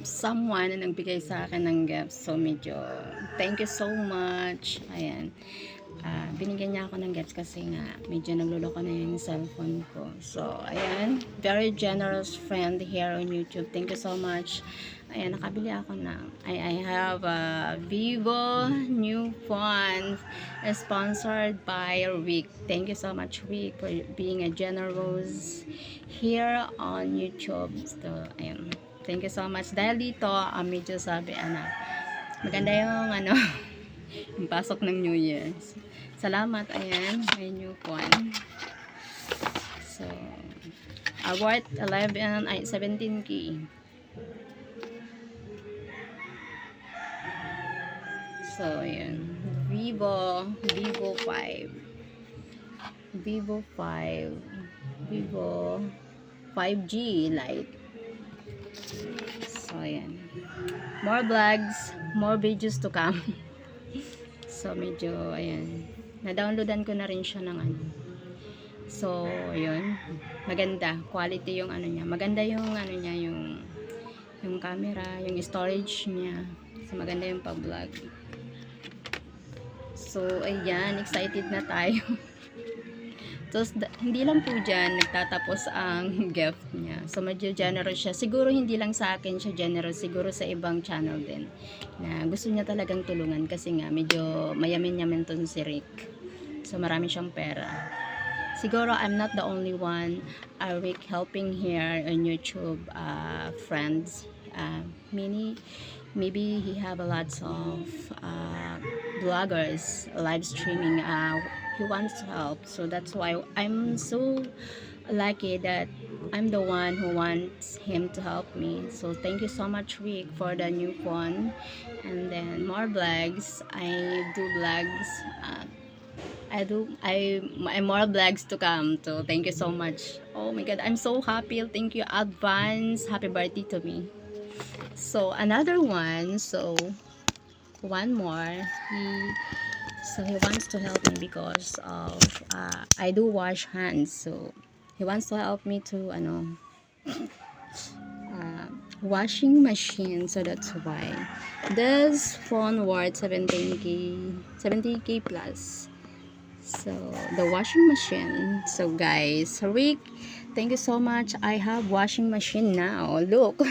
someone na nagbigay sa akin ng gift. So, medyo thank you so much. Ayan. Binigyan niya ako ng gifts kasi nga medyo nagluloko na yung cellphone ko. So, ayan. Very generous friend here on YouTube. Thank you so much. Ayan, nakabili ako ng I have a Vivo new phone sponsored by Rick. Thank you so much, Rick, for being a generous here on YouTube. So, ayan. Thank you so much. Dahil dito, medyo sabi, maganda yung yung pasok ng New Year. Salamat, ayan, may new phone. So, worth 17K. So, ayan, Vivo 5. Vivo 5G Lite. So, ayan. More vlogs, more videos to come. So, medyo, ayan. Na-downloadan ko na rin siya ng So, yun. Maganda. Quality yung niya. Maganda yung niya, yung camera, yung storage niya. So, maganda yung pag-vlog. So, ayan. Excited na tayo. Tapos, hindi lang po dyan nagtatapos ang gift niya. So, medyo generous siya. Siguro hindi lang sa akin siya generous. Siguro sa ibang channel din. Na gusto niya talagang tulungan. Kasi nga, medyo mayamin-yamin to si Rick. So, marami siyang pera. Siguro, I'm not the only one Rick helping here on YouTube friends. Maybe he have a lots of vloggers live streaming he wants to help. So that's why I'm so lucky that I'm the one who wants him to help me. So thank you so much, Rick, for the new phone. And then more vlogs. I do vlogs. I more vlogs to come. So thank you so much. Oh my God, I'm so happy. Thank you advance. Happy birthday to me. So another one. So one more. He wants to help me because of I do wash hands. So he wants to help me to washing machine. So that's why this phone worth 70K plus. So the washing machine. So guys, Rick, thank you so much. I have washing machine now. Look.